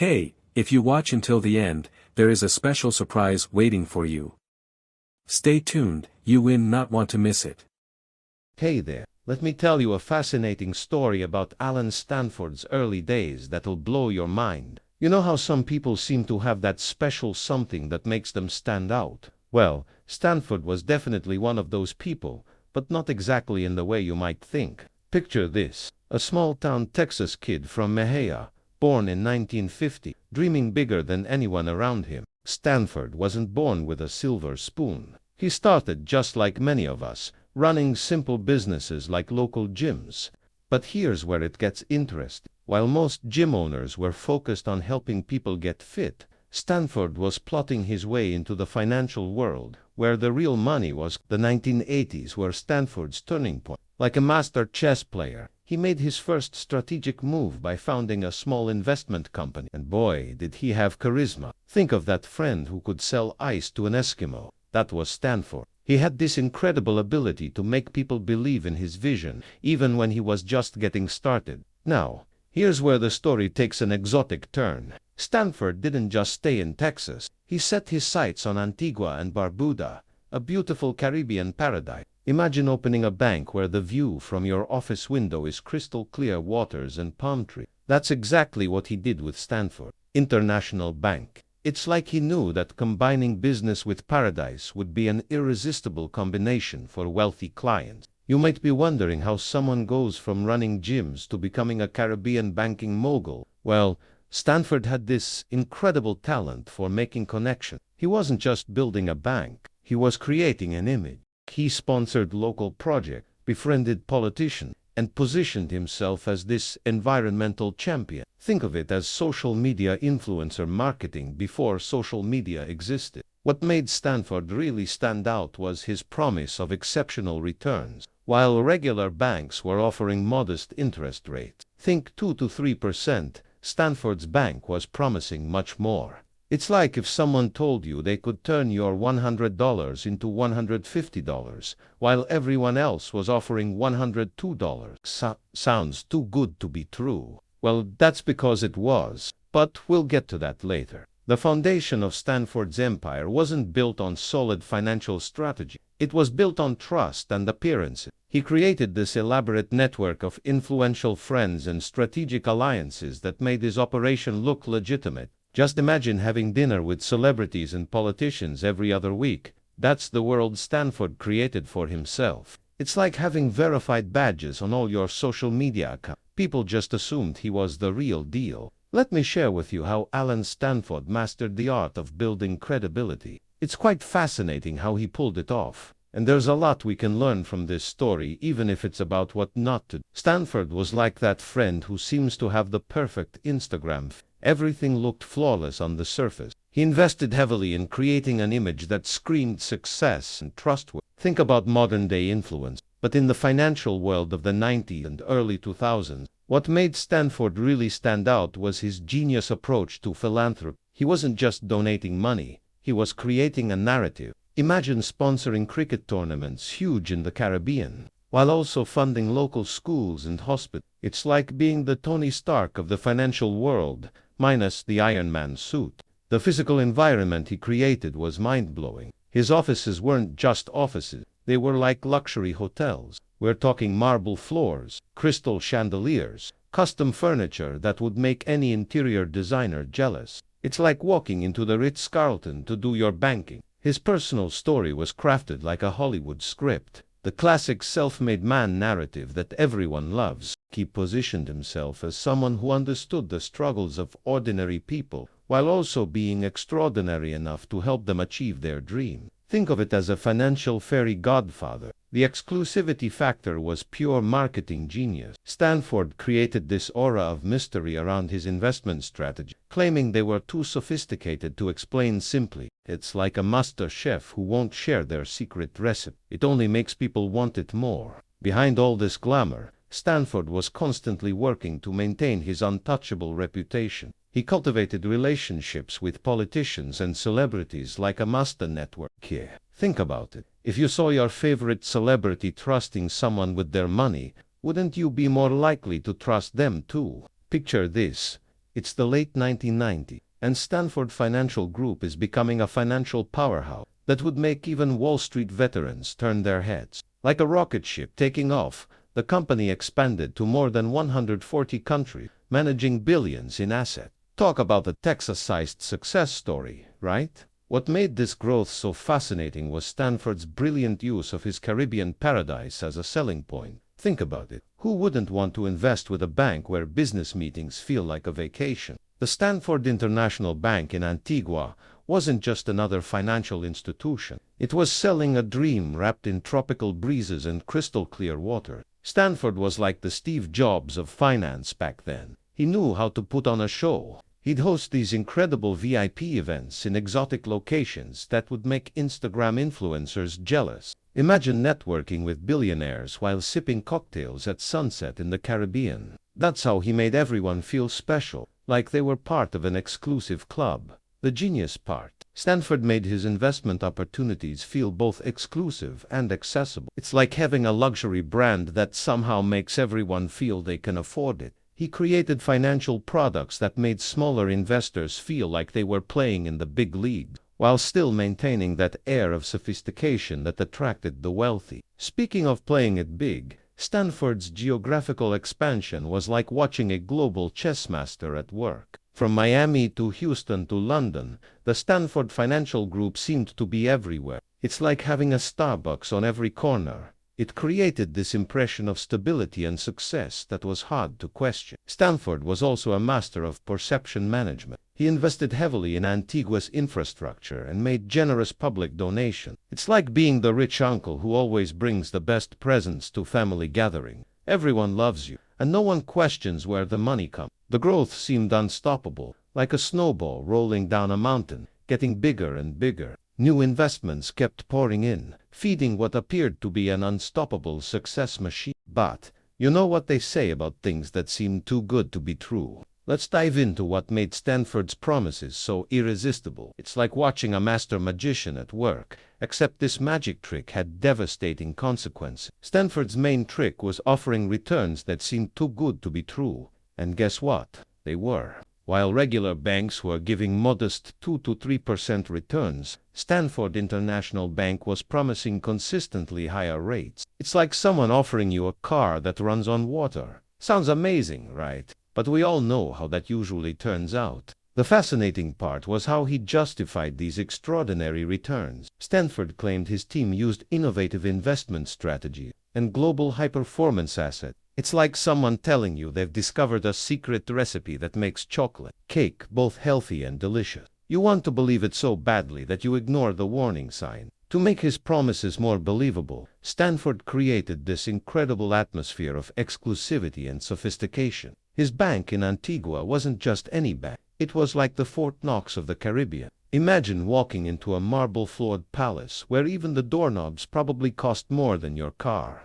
Hey, if you watch until the end, there is a special surprise waiting for you. Stay tuned, you will not want to miss it. Hey there, let me tell you a fascinating story about Allen Stanford's early days that'll blow your mind. You know how some people seem to have that special something that makes them stand out? Well, Stanford was definitely one of those people, but not exactly in the way you might think. Picture this, a small-town Texas kid from Mexia, born in 1950, dreaming bigger than anyone around him. Stanford wasn't born with a silver spoon. He started just like many of us, running simple businesses like local gyms. But here's where it gets interesting. While most gym owners were focused on helping people get fit, Stanford was plotting his way into the financial world, where the real money was. The 1980s were Stanford's turning point. Like a master chess player, he made his first strategic move by founding a small investment company. And boy, did he have charisma. Think of that friend who could sell ice to an Eskimo. That was Stanford. He had this incredible ability to make people believe in his vision, even when he was just getting started. Now, here's where the story takes an exotic turn. Stanford didn't just stay in Texas. He set his sights on Antigua and Barbuda, a beautiful Caribbean paradise. Imagine opening a bank where the view from your office window is crystal clear waters and palm trees. That's exactly what he did with Stanford International Bank. It's like he knew that combining business with paradise would be an irresistible combination for wealthy clients. You might be wondering how someone goes from running gyms to becoming a Caribbean banking mogul. Well, Stanford had this incredible talent for making connections. He wasn't just building a bank, he was creating an image. He sponsored local projects, befriended politicians, and positioned himself as this environmental champion. Think of it as social media influencer marketing before social media existed. What made Stanford really stand out was his promise of exceptional returns. While regular banks were offering modest interest rates, think 2 to 3%, Stanford's bank was promising much more. It's like if someone told you they could turn your $100 into $150, while everyone else was offering $102. Sounds too good to be true. Well, that's because it was, but we'll get to that later. The foundation of Stanford's empire wasn't built on solid financial strategy. It was built on trust and appearances. He created this elaborate network of influential friends and strategic alliances that made his operation look legitimate. Just imagine having dinner with celebrities and politicians every other week. That's the world Stanford created for himself. It's like having verified badges on all your social media accounts. People just assumed he was the real deal. Let me share with you how Allen Stanford mastered the art of building credibility. It's quite fascinating how he pulled it off. And there's a lot we can learn from this story, even if it's about what not to do. Stanford was like that friend who seems to have the perfect Instagram feed. Everything looked flawless on the surface. He invested heavily in creating an image that screamed success and trustworthiness. Think about modern-day influence. But in the financial world of the 90s and early 2000s, what made Stanford really stand out was his genius approach to philanthropy. He wasn't just donating money, he was creating a narrative. Imagine sponsoring cricket tournaments huge in the Caribbean, while also funding local schools and hospitals. It's like being the Tony Stark of the financial world, minus the Iron Man suit. The physical environment he created was mind-blowing. His offices weren't just offices, they were like luxury hotels. We're talking marble floors, crystal chandeliers, custom furniture that would make any interior designer jealous. It's like walking into the Ritz-Carlton to do your banking. His personal story was crafted like a Hollywood script. The classic self-made man narrative that everyone loves. He positioned himself as someone who understood the struggles of ordinary people, while also being extraordinary enough to help them achieve their dream. Think of it as a financial fairy godfather. The exclusivity factor was pure marketing genius. Stanford created this aura of mystery around his investment strategy, claiming they were too sophisticated to explain simply. It's like a master chef who won't share their secret recipe. It only makes people want it more. Behind all this glamour, Stanford was constantly working to maintain his untouchable reputation. He cultivated relationships with politicians and celebrities like a master network. Think about it. If you saw your favorite celebrity trusting someone with their money, wouldn't you be more likely to trust them too? Picture this. It's the late 1990s, and Stanford Financial Group is becoming a financial powerhouse that would make even Wall Street veterans turn their heads. Like a rocket ship taking off, the company expanded to more than 140 countries, managing billions in assets. Talk about a Texas-sized success story, right? What made this growth so fascinating was Stanford's brilliant use of his Caribbean paradise as a selling point. Think about it. Who wouldn't want to invest with a bank where business meetings feel like a vacation? The Stanford International Bank in Antigua wasn't just another financial institution. It was selling a dream wrapped in tropical breezes and crystal-clear water. Stanford was like the Steve Jobs of finance back then. He knew how to put on a show. He'd host these incredible VIP events in exotic locations that would make Instagram influencers jealous. Imagine networking with billionaires while sipping cocktails at sunset in the Caribbean. That's how he made everyone feel special, like they were part of an exclusive club. The genius part: Stanford made his investment opportunities feel both exclusive and accessible. It's like having a luxury brand that somehow makes everyone feel they can afford it. He created financial products that made smaller investors feel like they were playing in the big league, while still maintaining that air of sophistication that attracted the wealthy. Speaking of playing it big, Stanford's geographical expansion was like watching a global chess master at work. From Miami to Houston to London, the Stanford Financial Group seemed to be everywhere. It's like having a Starbucks on every corner. It created this impression of stability and success that was hard to question. Stanford was also a master of perception management. He invested heavily in Antigua's infrastructure and made generous public donations. It's like being the rich uncle who always brings the best presents to family gatherings. Everyone loves you, and no one questions where the money comes. The growth seemed unstoppable, like a snowball rolling down a mountain, getting bigger and bigger. New investments kept pouring in, feeding what appeared to be an unstoppable success machine. But, you know what they say about things that seem too good to be true. Let's dive into what made Stanford's promises so irresistible. It's like watching a master magician at work, except this magic trick had devastating consequences. Stanford's main trick was offering returns that seemed too good to be true. And guess what? They were. While regular banks were giving modest 2 to 3% returns, Stanford International Bank was promising consistently higher rates. It's like someone offering you a car that runs on water. Sounds amazing, right? But we all know how that usually turns out. The fascinating part was how he justified these extraordinary returns. Stanford claimed his team used innovative investment strategies and global high-performance assets. It's like someone telling you they've discovered a secret recipe that makes chocolate cake both healthy and delicious. You want to believe it so badly that you ignore the warning sign. To make his promises more believable, Stanford created this incredible atmosphere of exclusivity and sophistication. His bank in Antigua wasn't just any bank. It was like the Fort Knox of the Caribbean. Imagine walking into a marble-floored palace where even the doorknobs probably cost more than your car.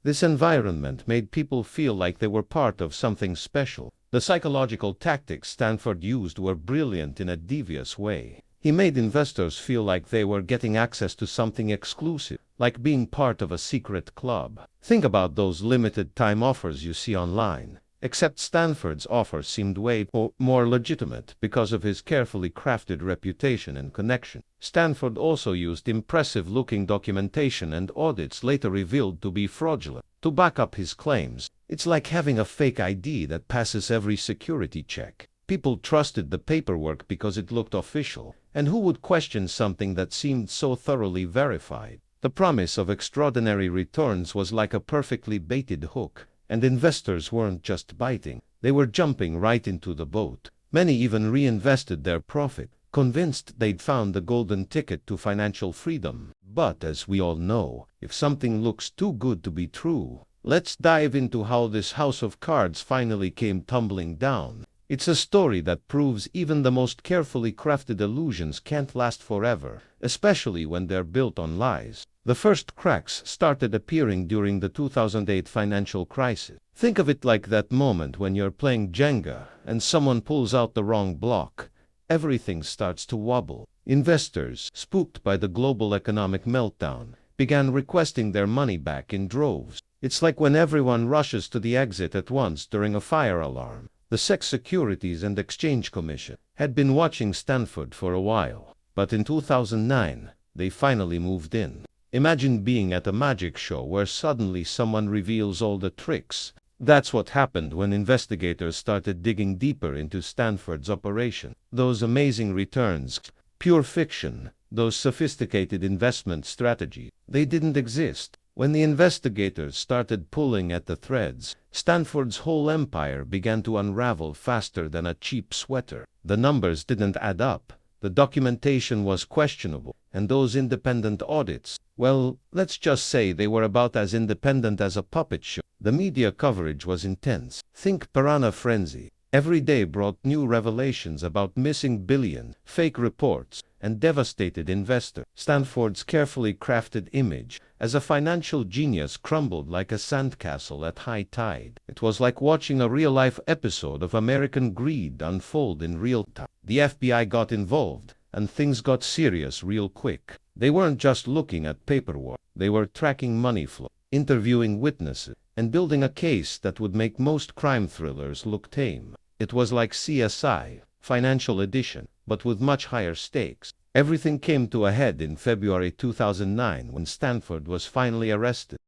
This environment made people feel like they were part of something special. The psychological tactics Stanford used were brilliant in a devious way. He made investors feel like they were getting access to something exclusive, like being part of a secret club. Think about those limited-time offers you see online. Except Stanford's offer seemed way more legitimate because of his carefully crafted reputation and connection. Stanford also used impressive-looking documentation and audits later revealed to be fraudulent to back up his claims. It's like having a fake ID that passes every security check. People trusted the paperwork because it looked official, and who would question something that seemed so thoroughly verified? The promise of extraordinary returns was like a perfectly baited hook. And investors weren't just biting, they were jumping right into the boat. Many even reinvested their profit, convinced they'd found the golden ticket to financial freedom. But as we all know, if something looks too good to be true, let's dive into how this house of cards finally came tumbling down. It's a story that proves even the most carefully crafted illusions can't last forever, especially when they're built on lies. The first cracks started appearing during the 2008 financial crisis. Think of it like that moment when you're playing Jenga and someone pulls out the wrong block. Everything starts to wobble. Investors, spooked by the global economic meltdown, began requesting their money back in droves. It's like when everyone rushes to the exit at once during a fire alarm. The Securities and Exchange Commission had been watching Stanford for a while, but in 2009, they finally moved in. Imagine being at a magic show where suddenly someone reveals all the tricks. That's what happened when investigators started digging deeper into Stanford's operation. Those amazing returns, pure fiction, those sophisticated investment strategies, they didn't exist. When the investigators started pulling at the threads, Stanford's whole empire began to unravel faster than a cheap sweater. The numbers didn't add up, the documentation was questionable, and those independent audits, well, let's just say they were about as independent as a puppet show. The media coverage was intense. Think piranha frenzy. Every day brought new revelations about missing billions, fake reports, and devastated investors. Stanford's carefully crafted image as a financial genius crumbled like a sandcastle at high tide. It was like watching a real-life episode of American greed unfold in real time. The FBI got involved, and things got serious real quick. They weren't just looking at paperwork. They were tracking money flow, interviewing witnesses, and building a case that would make most crime thrillers look tame. It was like CSI, Financial Edition, but with much higher stakes. Everything came to a head in February 2009 when Stanford was finally arrested.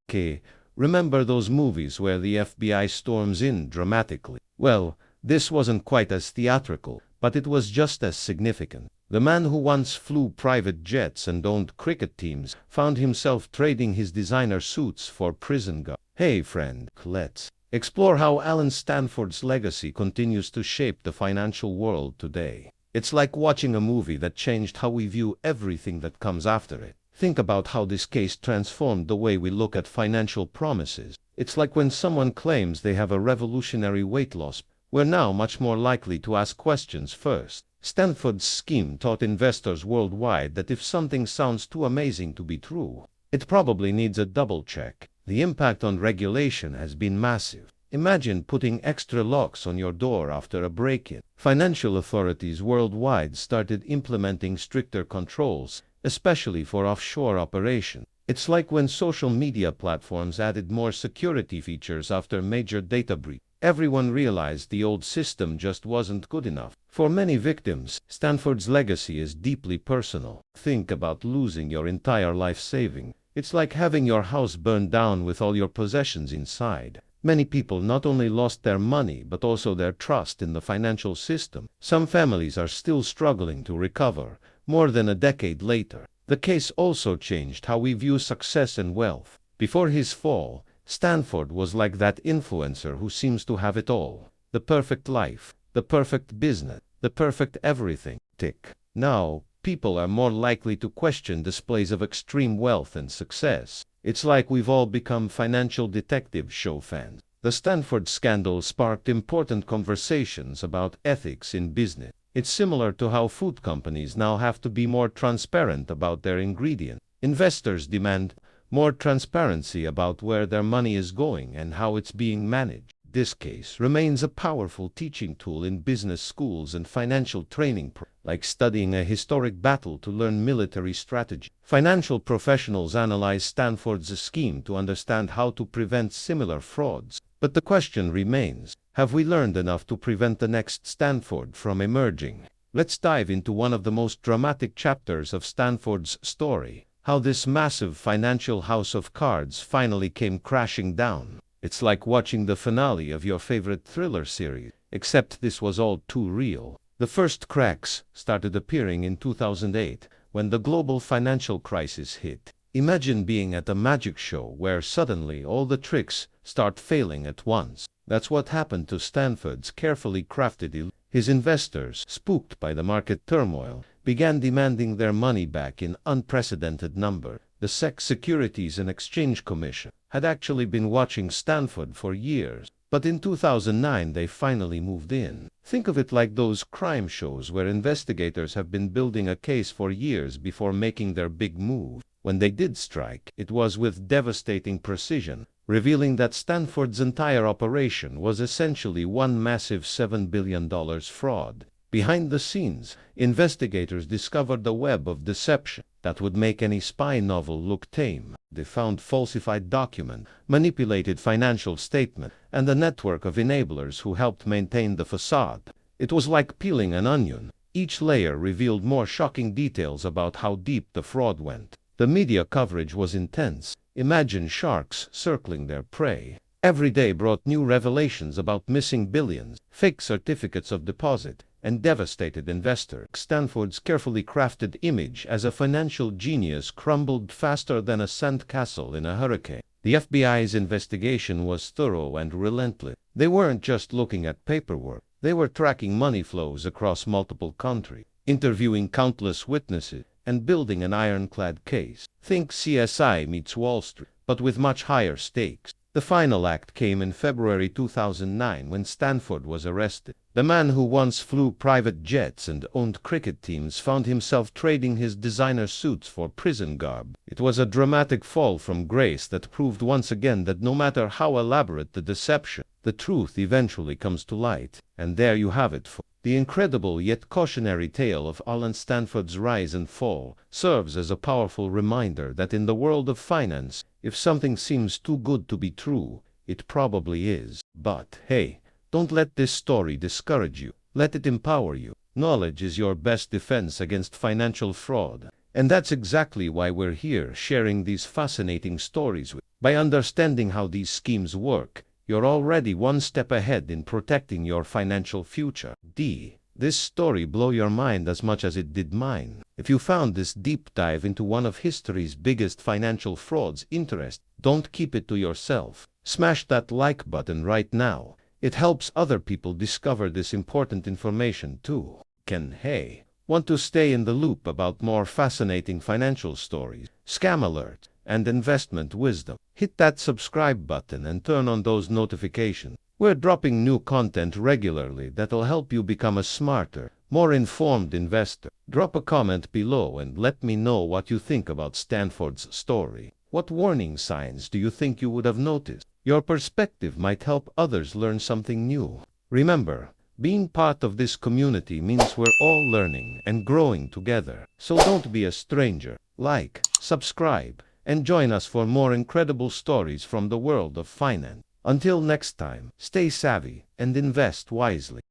Remember those movies where the FBI storms in dramatically? Well, this wasn't quite as theatrical, but it was just as significant. The man who once flew private jets and owned cricket teams found himself trading his designer suits for prison guards. Hey friend, let's explore how Allen Stanford's legacy continues to shape the financial world today. It's like watching a movie that changed how we view everything that comes after it. Think about how this case transformed the way we look at financial promises. It's like when someone claims they have a revolutionary weight loss, we're now much more likely to ask questions first. Stanford's scheme taught investors worldwide that if something sounds too amazing to be true, it probably needs a double check. The impact on regulation has been massive. Imagine putting extra locks on your door after a break-in. Financial authorities worldwide started implementing stricter controls, especially for offshore operations. It's like when social media platforms added more security features after major data breach. Everyone realized the old system just wasn't good enough. For many victims, Stanford's legacy is deeply personal. Think about losing your entire life savings. It's like having your house burned down with all your possessions inside. Many people not only lost their money but also their trust in the financial system. Some families are still struggling to recover, more than a decade later. The case also changed how we view success and wealth. Before his fall, Stanford was like that influencer who seems to have it all. The perfect life, the perfect business, the perfect everything. Tick. Now, people are more likely to question displays of extreme wealth and success. It's like we've all become financial detective show fans. The Stanford scandal sparked important conversations about ethics in business. It's similar to how food companies now have to be more transparent about their ingredients. Investors demand more transparency about where their money is going and how it's being managed. This case remains a powerful teaching tool in business schools and financial training, like studying a historic battle to learn military strategy. Financial professionals analyze Stanford's scheme to understand how to prevent similar frauds. But the question remains, have we learned enough to prevent the next Stanford from emerging? Let's dive into one of the most dramatic chapters of Stanford's story. How this massive financial house of cards finally came crashing down. It's like watching the finale of your favorite thriller series, except this was all too real. The first cracks started appearing in 2008, when the global financial crisis hit. Imagine being at a magic show where suddenly all the tricks start failing at once. That's what happened to Stanford's carefully crafted illusion. His investors, spooked by the market turmoil, began demanding their money back in unprecedented numbers. The Securities and Exchange Commission had actually been watching Stanford for years, but in 2009 they finally moved in. Think of it like those crime shows where investigators have been building a case for years before making their big move. When they did strike, it was with devastating precision, revealing that Stanford's entire operation was essentially one massive $7 billion fraud. Behind the scenes, investigators discovered a web of deception that would make any spy novel look tame. They found falsified documents, manipulated financial statements, and a network of enablers who helped maintain the facade. It was like peeling an onion. Each layer revealed more shocking details about how deep the fraud went. The media coverage was intense. Imagine sharks circling their prey. Every day brought new revelations about missing billions, fake certificates of deposit, and devastated investors. Stanford's carefully crafted image as a financial genius crumbled faster than a sand castle in a hurricane. The FBI's investigation was thorough and relentless. They weren't just looking at paperwork. They were tracking money flows across multiple countries, interviewing countless witnesses, and building an ironclad case. Think CSI meets Wall Street, but with much higher stakes. The final act came in February 2009 when Stanford was arrested. The man who once flew private jets and owned cricket teams found himself trading his designer suits for prison garb. It was a dramatic fall from grace that proved once again that no matter how elaborate the deception, the truth eventually comes to light. And there you have it. The incredible yet cautionary tale of Allen Stanford's rise and fall serves as a powerful reminder that in the world of finance, if something seems too good to be true, it probably is. But hey, don't let this story discourage you. Let it empower you. Knowledge is your best defense against financial fraud. And that's exactly why we're here sharing these fascinating stories with you. By understanding how these schemes work, you're already one step ahead in protecting your financial future. This story blew your mind as much as it did mine. If you found this deep dive into one of history's biggest financial frauds interesting, don't keep it to yourself. Smash that like button right now. It helps other people discover this important information too. Hey, want to stay in the loop about more fascinating financial stories, scam alerts, and investment wisdom? Hit that subscribe button and turn on those notifications. We're dropping new content regularly that'll help you become a smarter, more informed investor. Drop a comment below and let me know what you think about Stanford's story. What warning signs do you think you would have noticed? Your perspective might help others learn something new. Remember, being part of this community means we're all learning and growing together. So don't be a stranger. Like, subscribe, and join us for more incredible stories from the world of finance. Until next time, stay savvy and invest wisely.